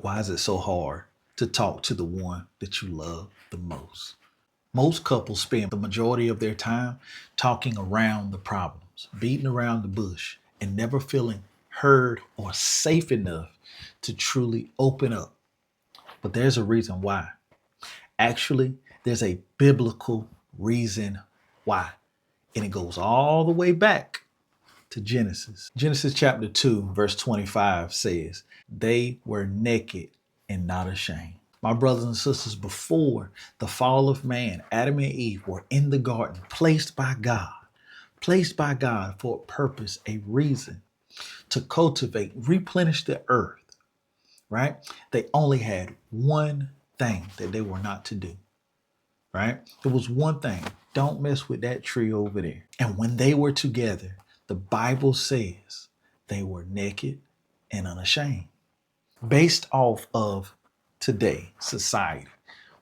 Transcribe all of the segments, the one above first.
Why is it so hard to talk to the one that you love the most? Most couples spend the majority of their time talking around the problems, beating around the bush, and never feeling heard or safe enough to truly open up. But there's a reason why. Actually, there's a biblical reason why. And it goes all the way back to Genesis. Genesis chapter 2, verse 25 says, they were naked and not ashamed. My brothers and sisters, before the fall of man, Adam and Eve were in the garden, placed by God for a purpose, a reason to cultivate, replenish the earth, right? They only had one thing that they were not to do, right? It was one thing. Don't mess with that tree over there. And when they were together, the Bible says they were naked and unashamed. Based off of today society,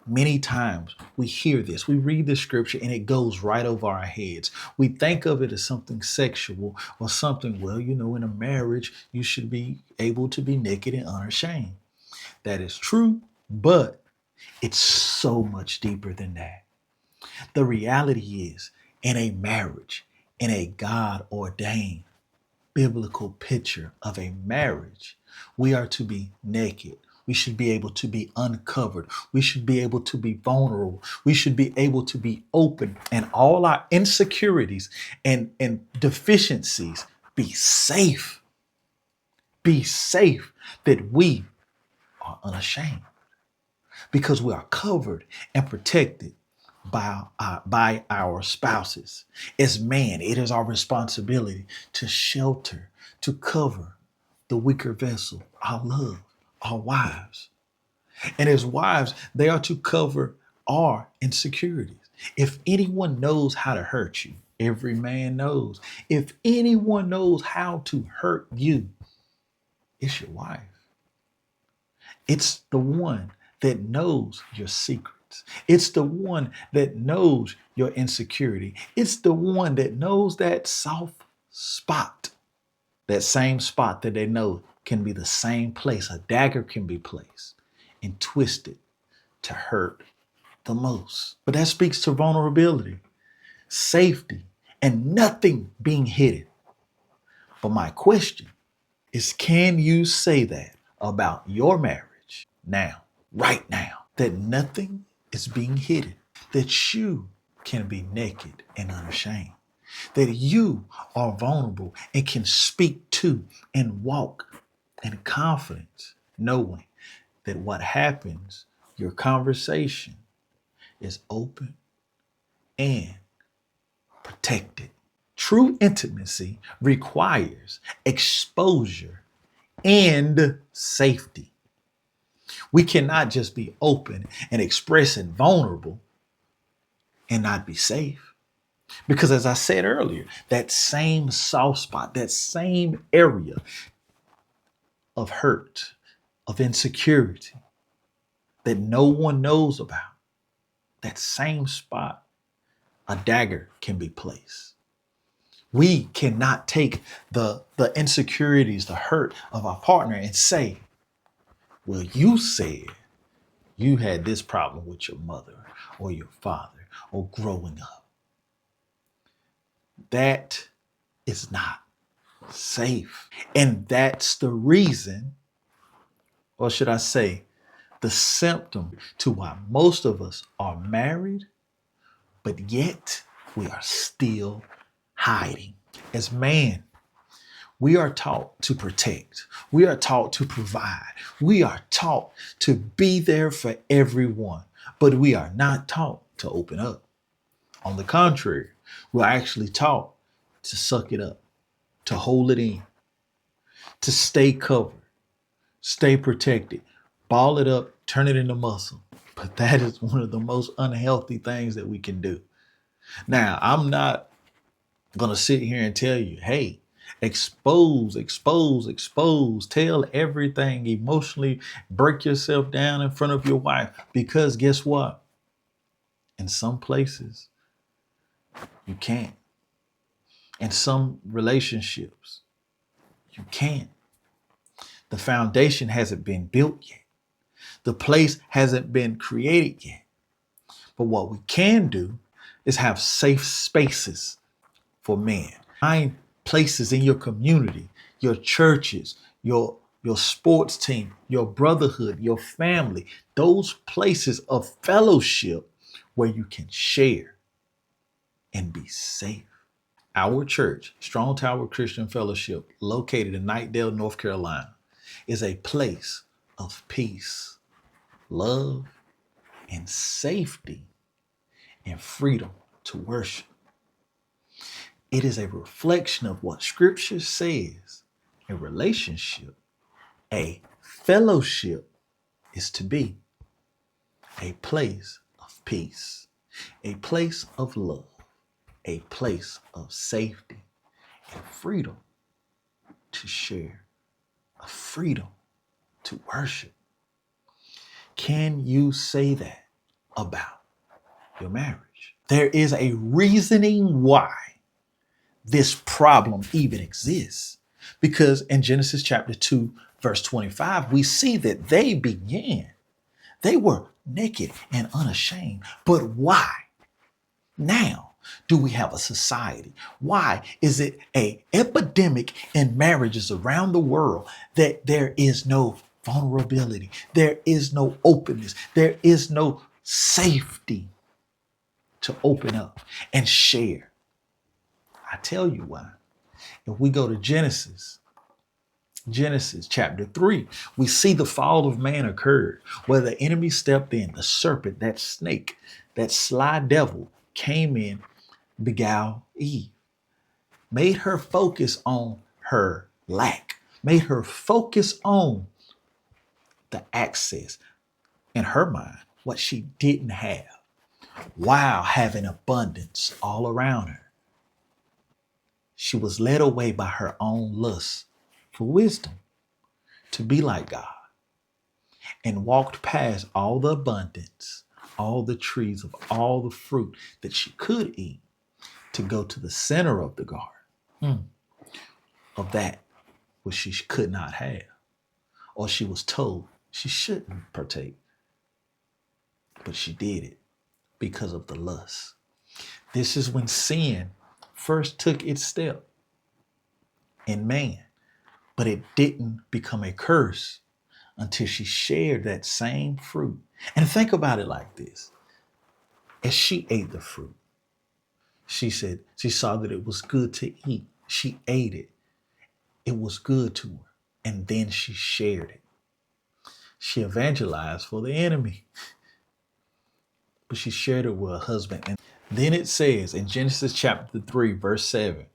many times we hear this, we read the scripture and it goes right over our heads. We think of it as something sexual or something, well, in a marriage, you should be able to be naked and unashamed. That is true, but it's so much deeper than that. The reality is, in a marriage, in a God ordained biblical picture of a marriage, we are to be naked. We should be able to be uncovered. We should be able to be vulnerable. We should be able to be open, and all our insecurities and deficiencies be safe. Be safe that we are unashamed because we are covered and protected by our spouses. As man, it is our responsibility to shelter, to cover the weaker vessel, our love, our wives. And as wives, they are to cover our insecurities. If anyone knows how to hurt you, every man knows. If anyone knows how to hurt you, it's your wife. It's the one that knows your secrets. It's the one that knows your insecurity. It's the one that knows that soft spot, that same spot that they know can be the same place a dagger can be placed and twisted to hurt the most. But that speaks to vulnerability, safety, and nothing being hidden. But my question is, can you say that about your marriage now, right now, that nothing is being hidden, that you can be naked and unashamed, that you are vulnerable and can speak to and walk in confidence, knowing that what happens, your conversation is open and protected. True intimacy requires exposure and safety. We cannot just be open and express and vulnerable and not be safe. Because as I said earlier, that same soft spot, that same area of hurt, of insecurity that no one knows about, that same spot, a dagger can be placed. We cannot take the insecurities, the hurt of our partner and say, well, you said you had this problem with your mother or your father or growing up. That is not safe. And that's the reason, or should I say, the symptom to why most of us are married, but yet we are still hiding. As man, we are taught to protect. We are taught to provide. We are taught to be there for everyone, but we are not taught to open up. On the contrary, we're actually taught to suck it up, to hold it in, to stay covered, stay protected, ball it up, turn it into muscle. But that is one of the most unhealthy things that we can do. Now, I'm not going to sit here and tell you, hey, expose, tell everything, emotionally break yourself down in front of your wife. Because guess what? In some places, you can't. In some relationships, you can't. The foundation hasn't been built yet. The place hasn't been created yet. But what we can do is have safe spaces for men. Find places in your community, your churches, your sports team, your brotherhood, your family, those places of fellowship where you can share and be safe. Our church, Strong Tower Christian Fellowship, located in Knightdale, North Carolina, is a place of peace, love, and safety and freedom to worship. It is a reflection of what Scripture says a relationship, a fellowship is to be a place of peace, a place of love, a place of safety and freedom to share, a freedom to worship. Can you say that about your marriage? There is a reasoning why this problem even exists. Because in Genesis chapter 2, verse 25, we see that they were naked and unashamed. But why? Now do we have a society? Why is it an epidemic in marriages around the world that there is no vulnerability, there is no openness, there is no safety to open up and share? I tell you why. If we go to Genesis chapter 3, we see the fall of man occurred where the enemy stepped in, the serpent, that snake, that sly devil came in, beguiled Eve, made her focus on her lack, made her focus on the access in her mind, what she didn't have, while having abundance all around her. She was led away by her own lust for wisdom to be like God and walked past all the abundance, all the trees of all the fruit that she could eat to go to the center of the garden of that which she could not have, or she was told she shouldn't partake. But she did it because of the lust. This is when sin first took its step in man, but it didn't become a curse until she shared that same fruit. And think about it like this. As she ate the fruit, she said she saw that it was good to eat. She ate it. It was good to her. And then she shared it. She evangelized for the enemy, but she shared it with her husband. And then it says in Genesis chapter 3, verse 7,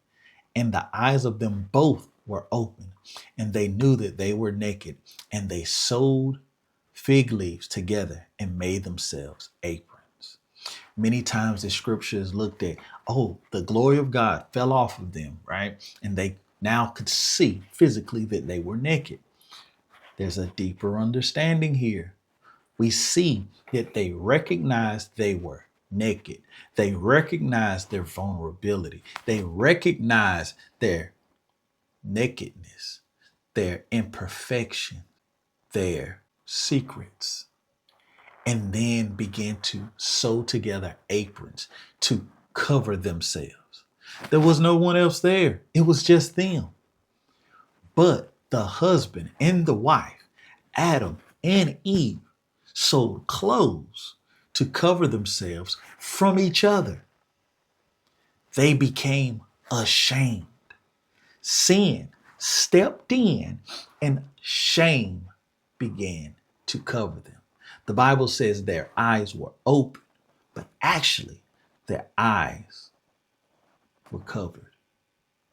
and the eyes of them both were open, and they knew that they were naked, and they sewed fig leaves together and made themselves aprons. Many times the scripture is looked at, oh, the glory of God fell off of them, right? And they now could see physically that they were naked. There's a deeper understanding here. We see that they recognized they were naked. They recognized their vulnerability. They recognized their nakedness, their imperfection, their secrets, and then began to sew together aprons to cover themselves. There was no one else there. It was just them. But the husband and the wife, Adam and Eve, sewed clothes to cover themselves from each other. They became ashamed. Sin stepped in and shame began to cover them. The Bible says their eyes were open, but actually their eyes were covered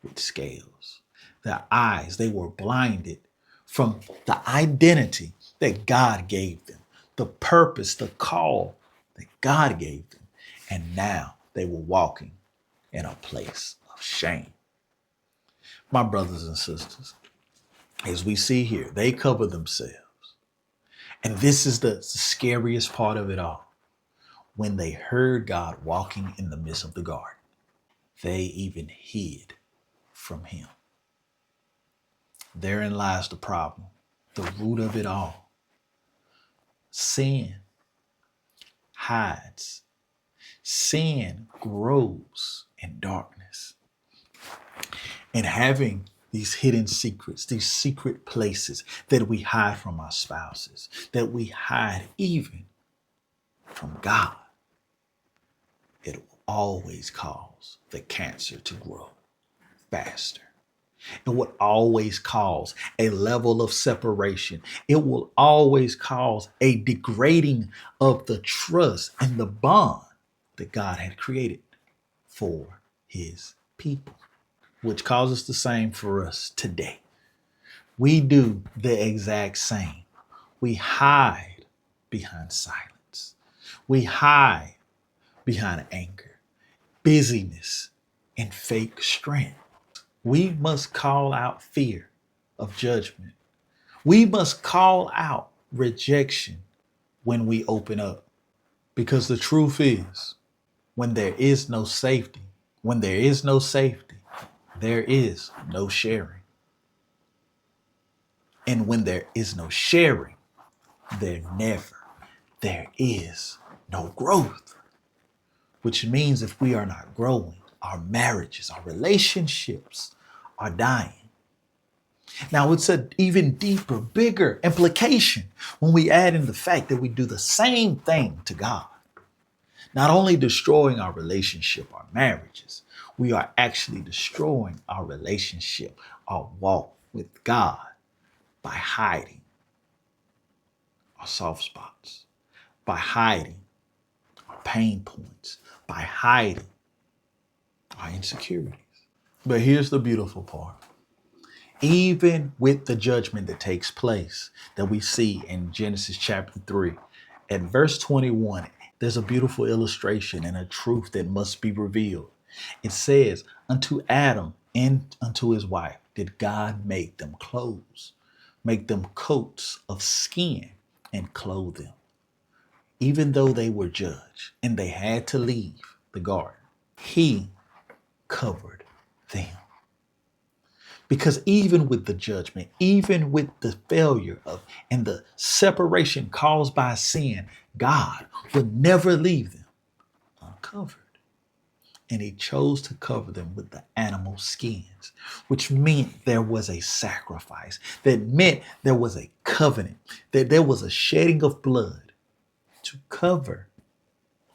with scales. Their eyes, they were blinded from the identity that God gave them, the purpose, the call that God gave them. And now they were walking in a place of shame. My brothers and sisters, as we see here, they cover themselves. And this is the scariest part of it all. When they heard God walking in the midst of the garden, they even hid from him. Therein lies the problem, the root of it all. sin hides. Sin grows in darkness. And having these hidden secrets, these secret places that we hide from our spouses, that we hide even from God, it will always cause the cancer to grow faster. It would always cause a level of separation. It will always cause a degrading of the trust and the bond that God had created for his people, which causes the same for us today. We do the exact same. We hide behind silence. We hide behind anger, busyness, and fake strength. We must call out fear of judgment. We must call out rejection when we open up. Because the truth is, when there is no safety, there is no sharing. And when there is no sharing, there is no growth. Which means if we are not growing, our marriages, our relationships are dying. Now, it's an even deeper, bigger implication when we add in the fact that we do the same thing to God. Not only destroying our relationship, our marriages, we are actually destroying our relationship, our walk with God by hiding our soft spots, by hiding our pain points, by hiding our insecurities. But here's the beautiful part. Even with the judgment that takes place that we see in Genesis chapter 3, at verse 21, there's a beautiful illustration and a truth that must be revealed. It says, unto Adam and unto his wife did God make them clothes, make them coats of skin and clothe them. Even though they were judged and they had to leave the garden, he covered them. Because even with the judgment, even with the failure of and the separation caused by sin, God would never leave them uncovered. And he chose to cover them with the animal skins, which meant there was a sacrifice. That meant there was a covenant, that there was a shedding of blood to cover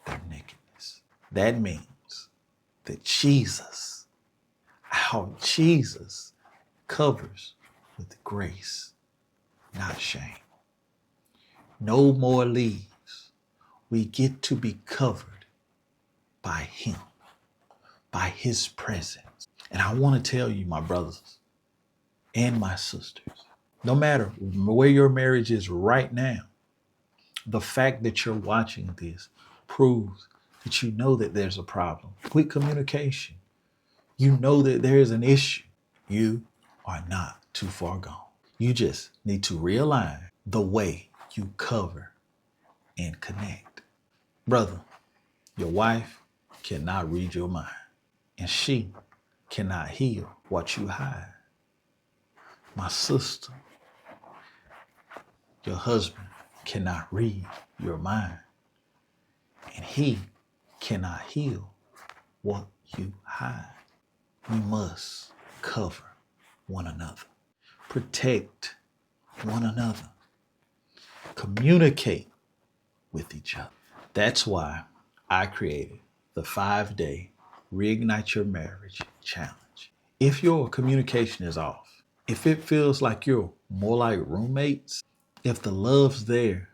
their nakedness. That means that Jesus, our Jesus, covers with grace, not shame. No more leaves. We get to be covered by him, by his presence. And I want to tell you, my brothers and my sisters, no matter where your marriage is right now, the fact that you're watching this proves that you know that there's a problem with communication. You know that there is an issue. You are not too far gone. You just need to realign the way you cover and connect. Brother, your wife cannot read your mind, and she cannot heal what you hide. My sister, your husband cannot read your mind, and he cannot heal what you hide. We must cover one another, protect one another, communicate with each other. That's why I created the 5-day Reignite Your Marriage Challenge. If your communication is off, if it feels like you're more like roommates, if the love's there,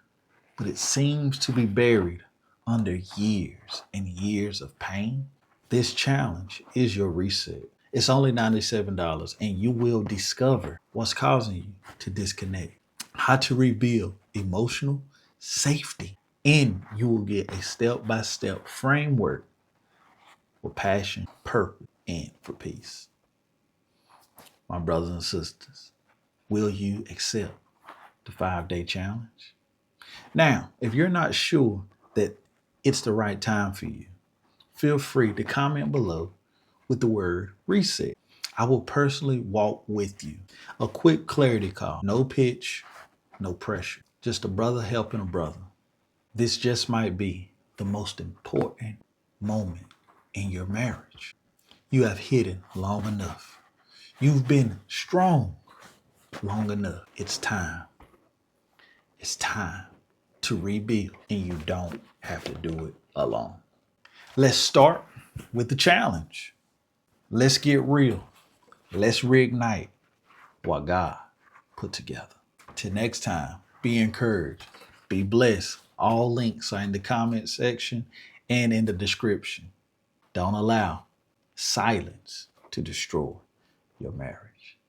but it seems to be buried under years and years of pain, this challenge is your reset. It's only $97 and you will discover what's causing you to disconnect, how to rebuild emotional safety, and you will get a step-by-step framework for passion, purpose, and for peace. My brothers and sisters, will you accept the 5-day challenge? Now, if you're not sure that it's the right time for you, feel free to comment below with the word reset. I will personally walk with you. A quick clarity call. No pitch, no pressure. Just a brother helping a brother This just might be the most important moment in your marriage. You have hidden long enough. You've been strong long enough. It's time. It's time to rebuild, and you don't have to do it alone. Let's start with the challenge. Let's get real. Let's reignite what God put together. Till next time, be encouraged, be blessed. All links are in the comment section and in the description. Don't allow silence to destroy your marriage.